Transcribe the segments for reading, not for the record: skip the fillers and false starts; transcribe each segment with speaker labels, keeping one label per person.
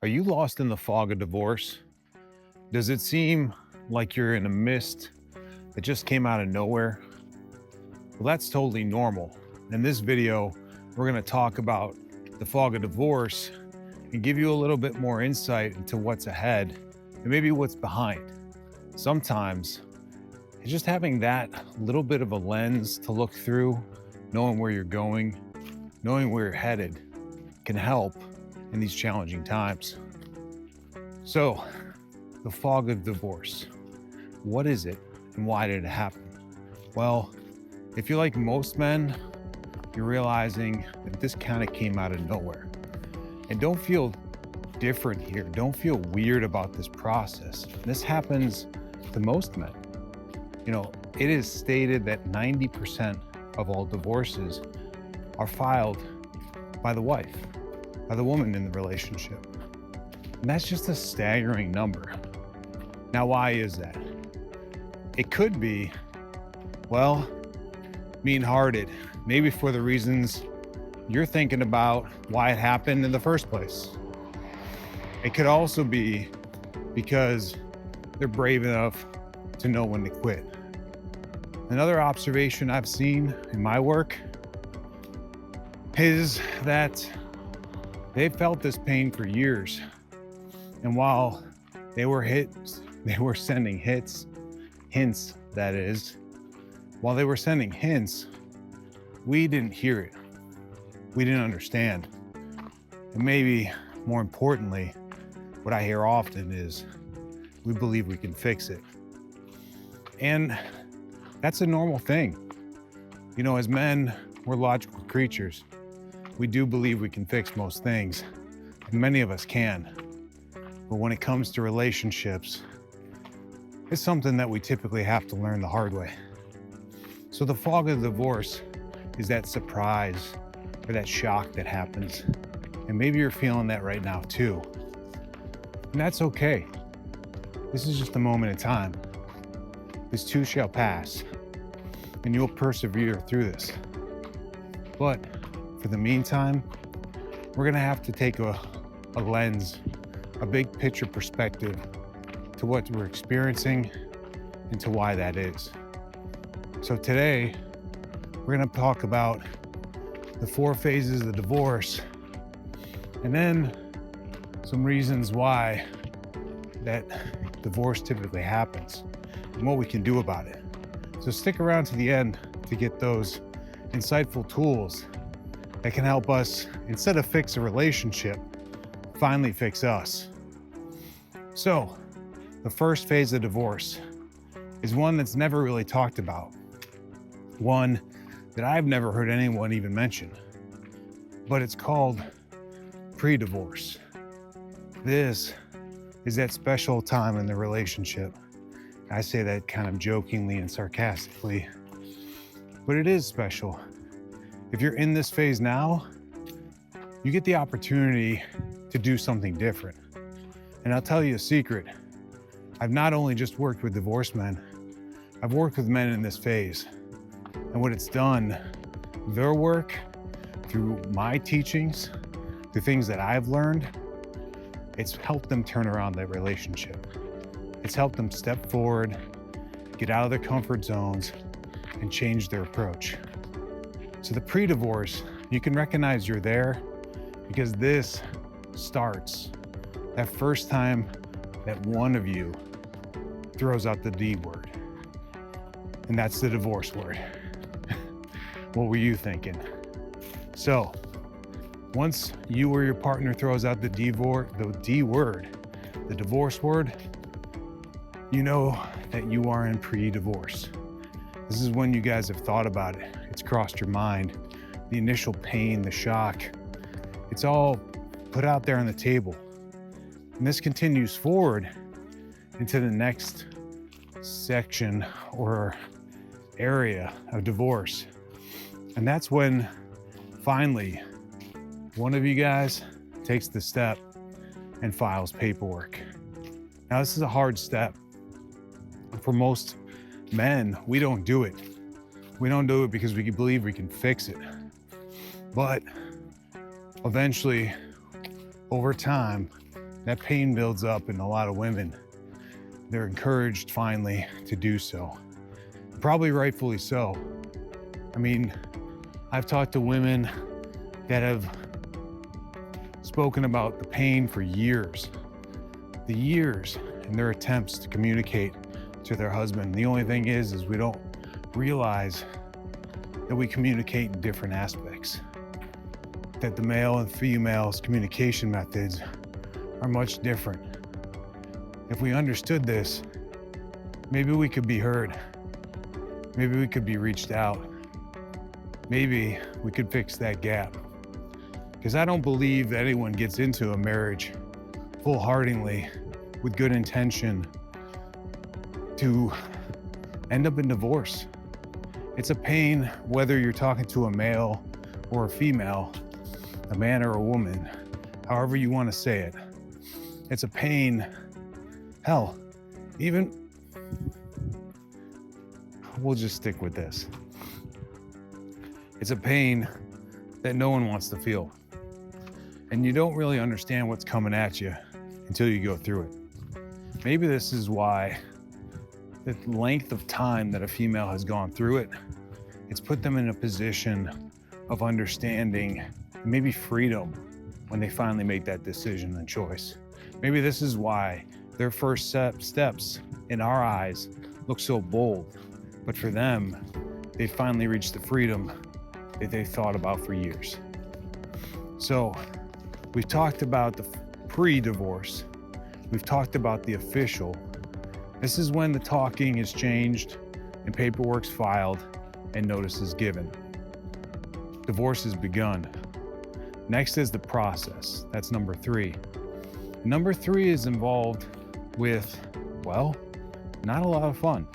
Speaker 1: Are you lost in the fog of divorce? Does it seem like you're in a mist that just came out of nowhere? Well, that's totally normal. In this video, we're going to talk about the fog of divorce and give you a little bit more insight into what's ahead and maybe what's behind. Sometimes it's just having that little bit of a lens to look through, knowing where you're going, knowing where you're headed can help in these challenging times. So, the fog of divorce. What is it and why did it happen? Well, if you're like most men, you're realizing that this kind of came out of nowhere. And don't feel different here. Don't feel weird about this process. This happens to most men. You know, it is stated that 90% of all divorces are filed by the wife, by the woman in the relationship. And that's just a staggering number. Now, why is that? It could be, well, mean-hearted, maybe for the reasons you're thinking about why it happened in the first place. It could also be because they're brave enough to know when to quit. Another observation I've seen in my work is that they've felt this pain for years. And while they were sending hints, that is, while they were sending hints, we didn't hear it. We didn't understand. And maybe more importantly, what I hear often is we believe we can fix it. And that's a normal thing. You know, as men, we're logical creatures. We do believe we can fix most things, and many of us can. But when it comes to relationships, it's something that we typically have to learn the hard way. So the fog of divorce is that surprise or that shock that happens. And maybe you're feeling that right now too. And that's okay. This is just a moment in time. This too shall pass, and you'll persevere through this. But for the meantime, we're gonna have to take a lens, a big picture perspective to what we're experiencing and to why that is. So today, we're gonna talk about the 4 phases of divorce and then some reasons why that divorce typically happens and what we can do about it. So stick around to the end to get those insightful tools that can help us, instead of fix a relationship, finally fix us. So, the first phase of divorce is one that's never really talked about. One that I've never heard anyone even mention. But it's called pre-divorce. This is that special time in the relationship. I say that kind of jokingly and sarcastically, but it is special. If you're in this phase now, you get the opportunity to do something different. And I'll tell you a secret. I've not only just worked with divorced men, I've worked with men in this phase. And what it's done, their work, through my teachings, the things that I've learned, it's helped them turn around that relationship. It's helped them step forward, get out of their comfort zones, and change their approach. So the pre-divorce, you can recognize you're there because this starts that first time that one of you throws out the D word. And that's the divorce word. What were you thinking? So, once you or your partner throws out the D word, the divorce word, you know that you are in pre-divorce. This is when you guys have thought about it. It's crossed your mind. The initial pain, the shock, it's all put out there on the table. And this continues forward into the next section or area of divorce. And that's when finally one of you guys takes the step and files paperwork. Now, this is a hard step. For most men, we don't do it. We don't do it because we believe we can fix it. But eventually, over time, That pain builds up in a lot of women. They're encouraged finally to do so. Probably rightfully so. I mean, I've talked to women that have spoken about the pain for years, in their attempts to communicate to their husband. The only thing is we don't realize that we communicate in different aspects, that the male and female's communication methods are much different. If we understood this, maybe we could be heard. Maybe we could be reached out. Maybe we could fix that gap. Because I don't believe that anyone gets into a marriage full-heartedly with good intention to end up in divorce. It's a pain whether you're talking to a male or a female, a man or a woman, however you want to say it. It's a pain, hell, even, we'll just stick with this. It's a pain that no one wants to feel. And you don't really understand what's coming at you until you go through it. Maybe this is why the length of time that a female has gone through it, it's put them in a position of understanding, maybe freedom, when they finally make that decision and choice. Maybe this is why their first steps in our eyes look so bold, but for them, they finally reached the freedom that they thought about for years. So we've talked about the pre-divorce. We've talked about the official. This is when the talking is changed and paperwork's filed and notice is given. Divorce has begun. Next is the process. That's number 3. Number 3 is involved with, well, not a lot of fun.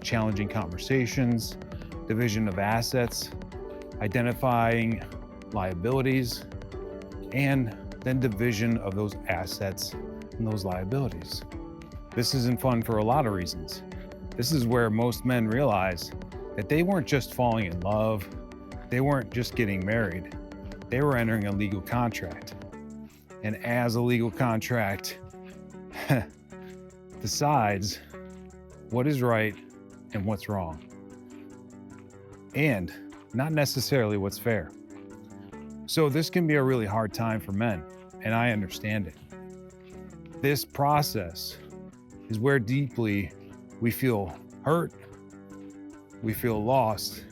Speaker 1: Challenging conversations, division of assets, identifying liabilities, and then division of those assets and those liabilities. This isn't fun for a lot of reasons. This is where most men realize that they weren't just falling in love, they weren't just getting married, they were entering a legal contract. And as a legal contract decides what is right and what's wrong, and not necessarily what's fair. So this can be a really hard time for men, and I understand it. This process is where deeply we feel hurt, we feel lost,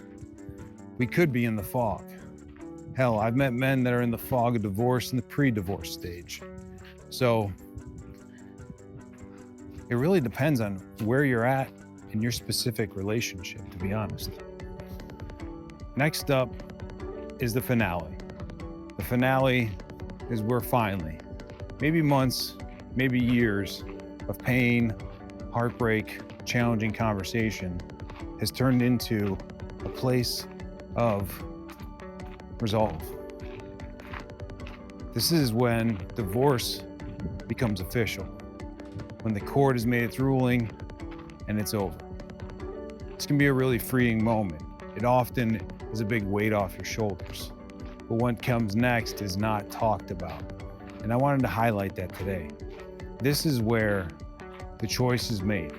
Speaker 1: we could be in the fog. Hell, I've met men that are in the fog of divorce in the pre-divorce stage. So it really depends on where you're at in your specific relationship, to be honest. Next up is the finale. The finale is where finally, maybe months, maybe years of pain, heartbreak, challenging conversation has turned into a place of resolve. This is when divorce becomes official, when the court has made its ruling and it's over. This can be a really freeing moment. It often is a big weight off your shoulders. But what comes next is not talked about. And I wanted to highlight that today. This is where the choice is made.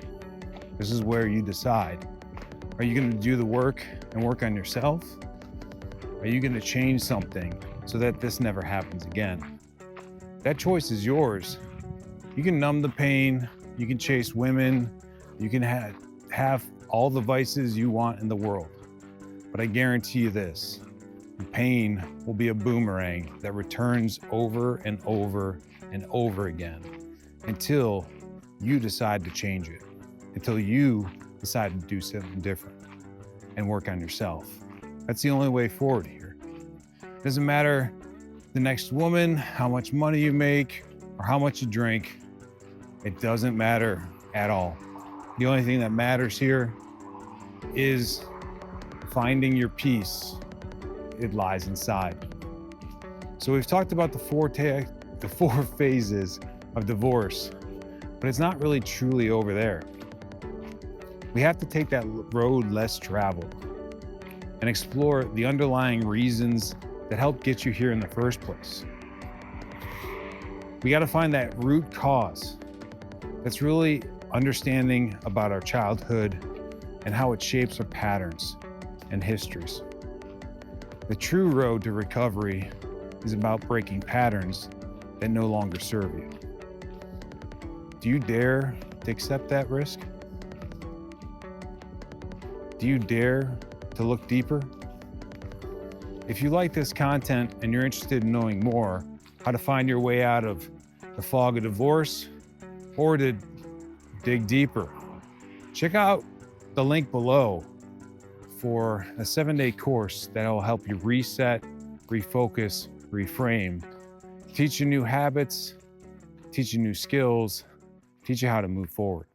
Speaker 1: This is where you decide. Are you going to do the work and work on yourself? Are you going to change something so that this never happens again? That choice is yours. You can numb the pain. You can chase women. You can have all the vices you want in the world. But I guarantee you this, the pain will be a boomerang that returns over and over and over again until you decide to change it, until you decide to do something different and work on yourself. That's the only way forward here. It doesn't matter the next woman, how much money you make, or how much you drink. It doesn't matter at all. The only thing that matters here is finding your peace. It lies inside. So we've talked about the four phases of divorce, but it's not really truly over there. We have to take that road less traveled and explore the underlying reasons that helped get you here in the first place. We got to find that root cause. That's really understanding about our childhood and how it shapes our patterns and histories. The true road to recovery is about breaking patterns that no longer serve you. Do you dare to accept that risk? Do you dare to look deeper? If you like this content and you're interested in knowing more, how to find your way out of the fog of divorce or to dig deeper, check out the link below for a 7-day course that will help you reset, refocus, reframe, teach you new habits, teach you new skills, teach you how to move forward.